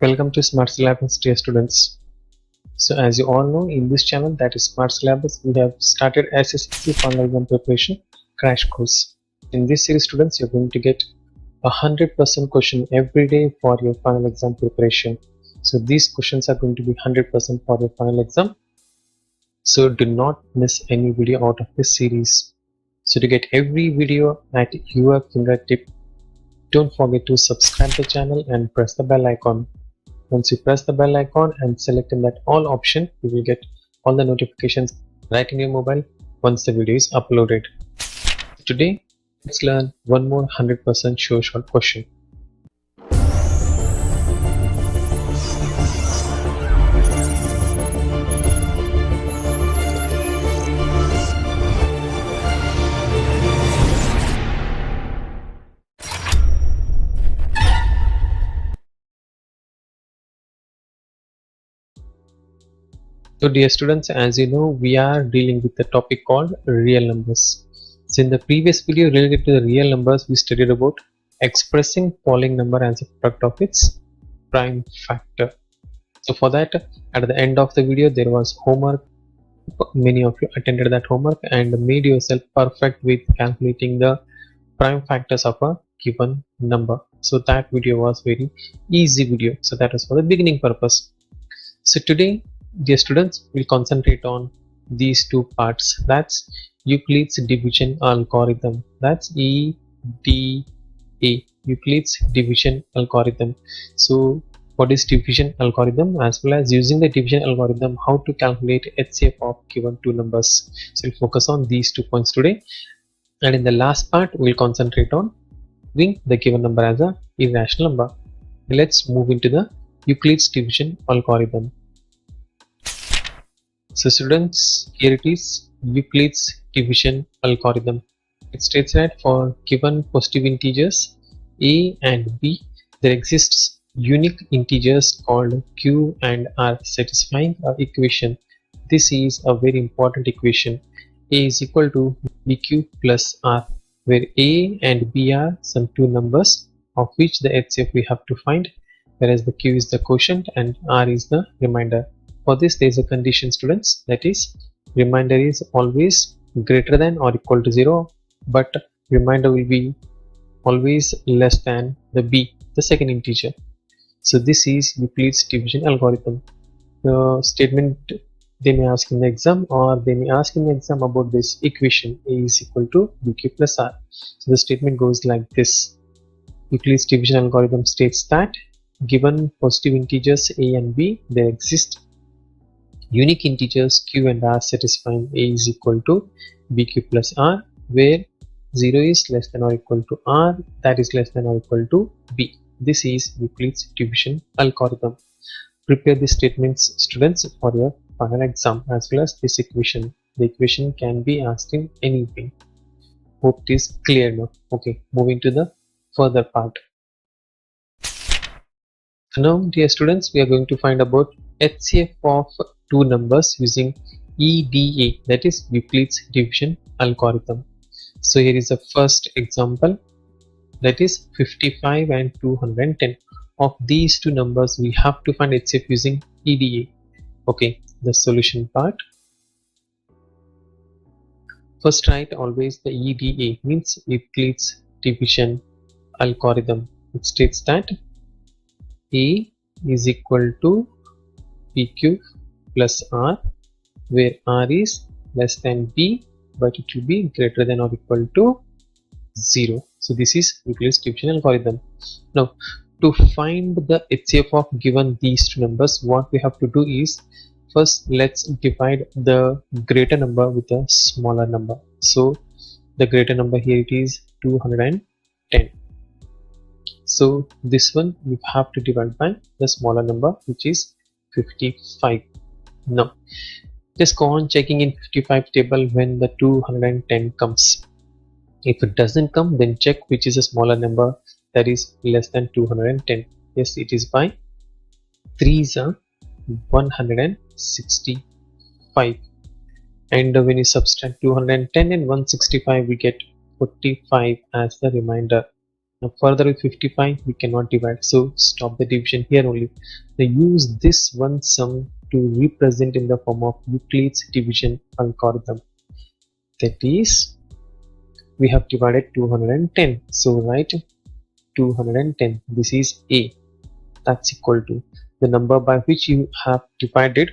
Welcome to Smart Syllabus, dear students. So, as you all know, in this channel, that is Smart Syllabus, we have started SSC final exam preparation crash course. In this series, students, you're going to get 100% question every day for your final exam preparation. So, these questions are going to be 100% for your final exam. So, do not miss any video out of this series. So, to get every video at your fingertip, don't forget to subscribe the channel and press the bell icon. Once you press the bell icon and select in that all option, you will get all the notifications right in your mobile once the video is uploaded. Today, let's learn one more 100% sure shot question. So dear students, as you know, we are dealing with the topic called real numbers. So in the previous video related to the real numbers, we studied about expressing Pauling number as a product of its prime factor. So for that, at the end of the video, there was homework. Many of you attended that homework and made yourself perfect with calculating the prime factors of a given number. So that video was very easy video. So that was for the beginning purpose. So today, dear students, we'll concentrate on these two parts. That's Euclid's division algorithm. That's EDA, Euclid's division algorithm. So what is division algorithm, as well as using the division algorithm, how to calculate HCF of given two numbers. So we'll focus on these 2 points today. And in the last part, we'll concentrate on doing the given number as a irrational number. Let's move into the Euclid's division algorithm. So students, here it is, Euclid's division algorithm. It states that for given positive integers a and b, there exists unique integers called q and r satisfying our equation. This is a very important equation. A is equal to bq plus r, where a and b are some two numbers of which the HCF we have to find, whereas the q is the quotient and r is the remainder. For this, there is a condition, students, that is remainder is always greater than or equal to 0, but remainder will be always less than the b, the second integer. So this is Euclid's division algorithm. The statement they may ask in the exam, or they may ask in the exam about this equation, a is equal to bq plus r. So the statement goes like this. Euclid's division algorithm states that given positive integers a and b, there exist unique integers q and r satisfying a is equal to bq plus r, where 0 is less than or equal to r, that is less than or equal to b. This is Euclid's division algorithm. Prepare these statements, students, for your final exam, as well as this equation. The equation can be asked in any way. Hope it is clear now. Okay, moving to the further part. Now, dear students, we are going to find about HCF of two numbers using EDA, that is Euclid's division algorithm. So here is the first example, that is 55 and 210. Of these two numbers, we have to find HCF using EDA. Okay, the solution part. First, write always the EDA, means Euclid's division algorithm. It states that A is equal to PQ plus R, where R is less than B, but it will be greater than or equal to 0. So this is Euclid's division algorithm. Now, to find the HCF of given these two numbers, what we have to do is, first let's divide the greater number with a smaller number. So the greater number here, it is 210. So this one we have to divide by the smaller number, which is 55. Now just go on checking in 55 table when the 210 comes. If it doesn't come, then check which is a smaller number that is less than 210. Yes, it is by 3s are 165, and when you subtract 210 and 165, we get 45 as the remainder. Now further with 55 we cannot divide, so stop the division here only. Now use this one sum to represent in the form of Euclid's division algorithm. That is, we have divided 210, so write 210, this is A, that's equal to the number by which you have divided,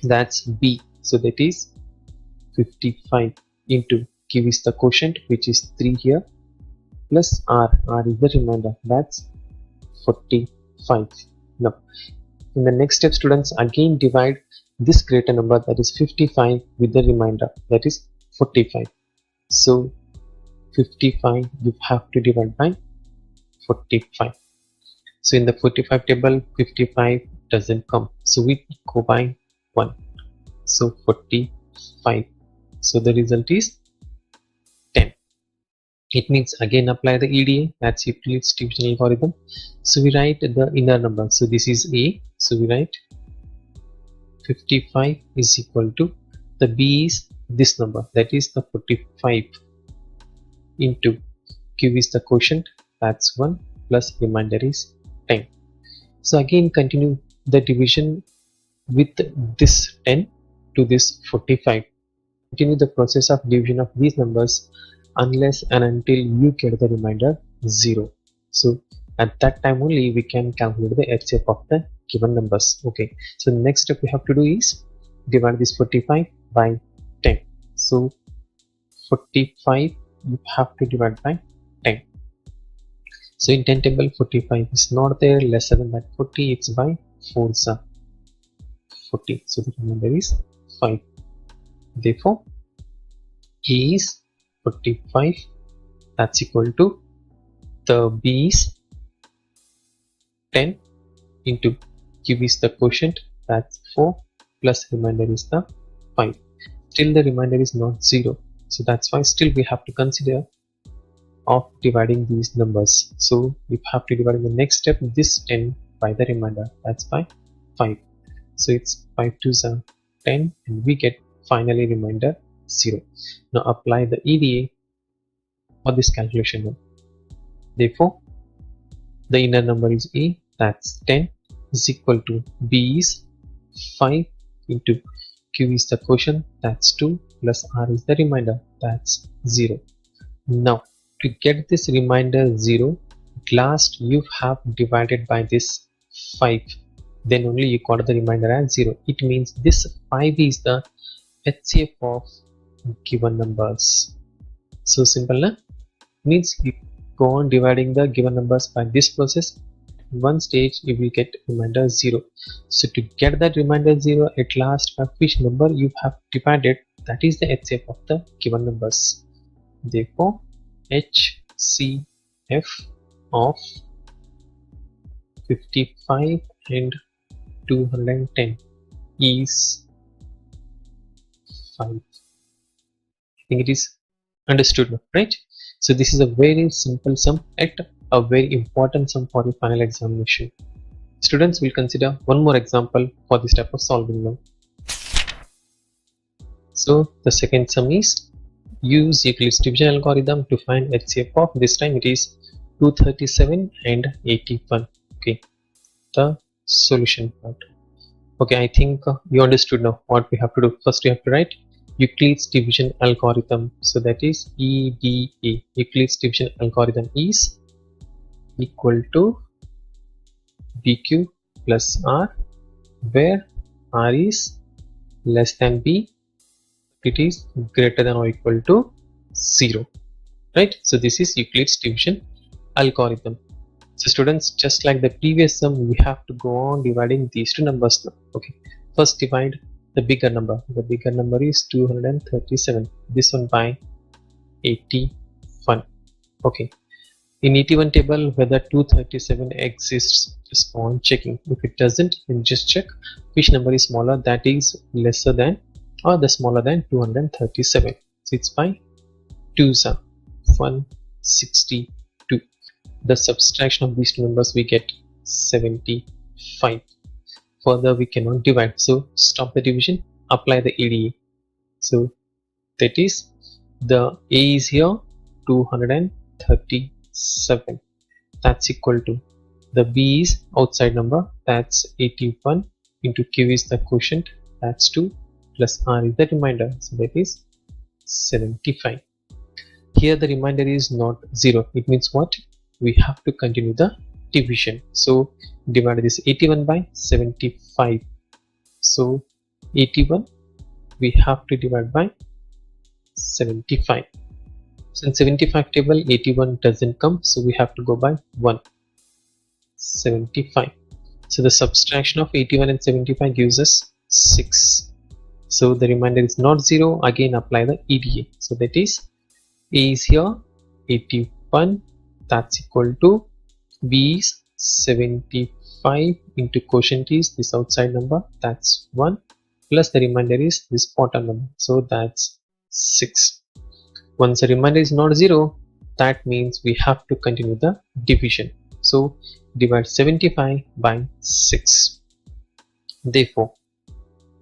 that's B, so that is 55 into Q is the quotient which is 3 here, plus R is the remainder, that's 45. Now in the next step, students, again divide this greater number, that is 55, with the remainder, that is 45. So 55 you have to divide by 45. So in the 45 table 55 doesn't come, so we go by 1, so 45, so the result is 10. It means again apply the EDA, that's Euclid's division algorithm. So we write the inner number, so this is A, so we write 55 is equal to the B is this number, that is the 45, into Q is the quotient, that's 1, plus remainder is 10. So again continue the division with this 10 to this 45. Continue the process of division of these numbers unless and until you get the remainder 0. So at that time only we can calculate the HCF of the given numbers. Okay, so the next step we have to do is divide this 45 by 10. So 45 you have to divide by 10. So in 10 table 45 is not there, lesser than that 40, it's by 4 40, so the remainder is 5. Therefore A is 45, that's equal to the B is 10 into Q is the quotient, that's 4, plus remainder is the 5. Still the remainder is not 0, so that's why still we have to consider of dividing these numbers. So we have to divide in the next step this 10 by the remainder, that's by 5. So it's 5 to 10 and we get finally remainder 0. Now apply the EDA for this calculation now. Therefore the inner number is A, that's 10, is equal to B is 5 into Q is the quotient, that's 2, plus R is the remainder, that's 0. Now to get this remainder 0, at last you have divided by this 5, then only you got the remainder as 0. It means this 5 is the HCF of given numbers. So simple, na? Means you go on dividing the given numbers by this process. One stage you will get remainder 0. So to get that remainder 0, at last by which number you have divided, that is the HCF of the given numbers. Therefore HCF of 55 and 210 is 5. I think it is understood now, right? So this is a very simple sum, at a very important sum for the final examination. Students will consider one more example for this type of solving now. So the second sum is use Euclid's division algorithm to find HCF of, this time it is 237 and 81. Okay, the solution part. Okay, I think you understood now what we have to do. First you have to write Euclid's division algorithm, so that is EDA. Euclid's division algorithm is equal to BQ plus R, where R is less than B, it is greater than or equal to 0, right? So this is Euclid's division algorithm. So students, just like the previous sum, we have to go on dividing these two numbers now. Okay, first divide the bigger number. The bigger number is 237, this one by 81. Okay, in 81 table whether 237 exists, just go on checking. If it doesn't, then just check which number is smaller, that is lesser than or the smaller than 237. So it's by 2s are 162. The subtraction of these two numbers we get 75. Further we cannot divide, so stop the division, apply the EDA. So that is the A is here 237 7. That's equal to, the b is outside number, that's 81, into q is the quotient, that's 2, plus r is the remainder, so that is 75. Here the remainder is not 0. It means what? We have to continue the division. So divide this 81 by 75. So 81 we have to divide by 75. So in 75 table 81 doesn't come, so we have to go by 1. 75. So the subtraction of 81 and 75 gives us 6. So the remainder is not 0. Again apply the EDA. So that is A is here 81, that's equal to B is 75 into quotient is this outside number, that's 1, plus the remainder is this bottom number, so that's 6. Once the remainder is not 0, that means we have to continue the division. So divide 75 by 6. Therefore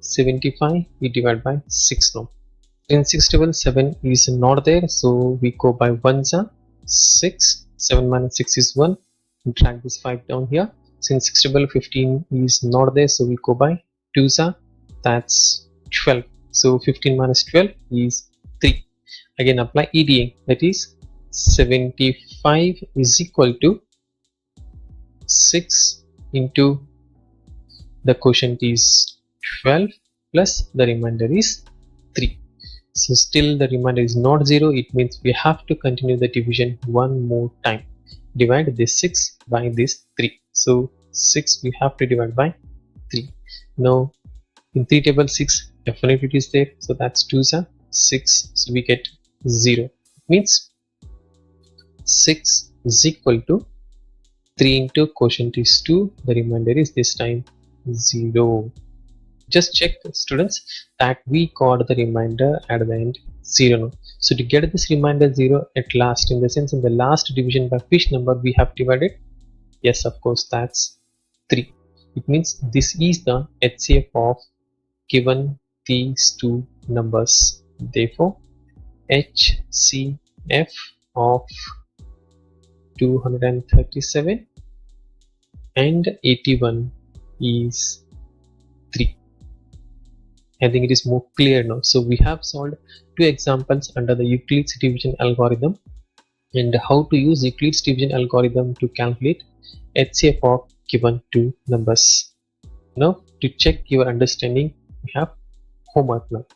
75 we divide by 6 now. In 6 table 7 is not there, so we go by 1s are 6. 7 minus 6 is 1. Drag this 5 down here. Since 6 table 15 is not there, so we go by 2s are, that's 12. So 15 minus 12 is 3. Again apply EDA, that is 75 is equal to 6 into the quotient is 12 plus the remainder is 3. So still the remainder is not 0. It means we have to continue the division one more time. Divide this 6 by this 3. So 6 we have to divide by 3. Now in 3 table 6 definitely it is there, so that's 2s are 6, so we get 0. It means 6 is equal to 3 into quotient is 2, the remainder is this time 0. Just check, students, that we got the remainder at the end 0 now. So to get this remainder 0 at last, in the sense in the last division by which number we have divided? Yes, of course, that's 3. It means this is the HCF of given these two numbers. Therefore HCF of 237 and 81 is 3. I think it is more clear now. So we have solved 2 examples under the Euclid's division algorithm, and how to use Euclid's division algorithm to calculate HCF of given 2 numbers. Now to check your understanding, we have homework now.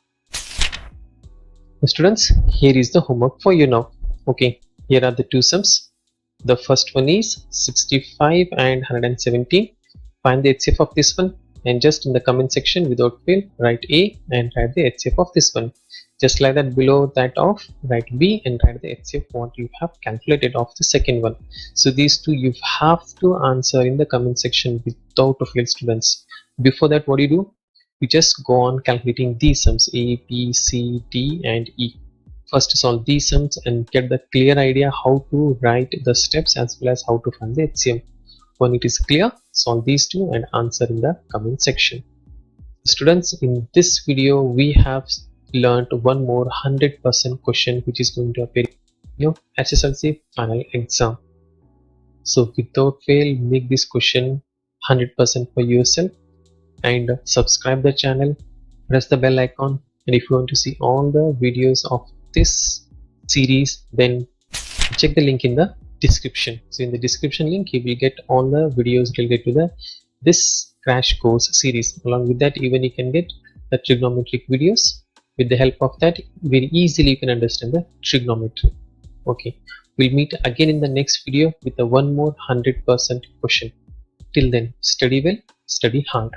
Students, here is the homework for you now. Okay, here are the 2 sums. The first one is 65 and 117. Find the HCF of this one, and just in the comment section without fail write A and write the HCF of this one. Just like that, below that of write B and write the HCF what you have calculated of the second one. So these two you have to answer in the comment section without fail, students. Before that, what do you do? You just go on calculating these sums A, B, C, D and E. First solve these sums and get the clear idea how to write the steps as well as how to find the HCF. When it is clear, solve these two and answer in the comment section. Students, in this video we have learned one more 100% question which is going to appear in your SSLC final exam. So without fail, make this question 100% for yourself and subscribe the channel, press the bell icon, and if you want to see all the videos of this series, then check the link in the description. So in the description link you will get all the videos related to this crash course series. Along with that, even you can get the trigonometric videos. With the help of that, very easily you can understand the trigonometry. Okay, we'll meet again in the next video with the one more 100% question. Till then, study well, study hard.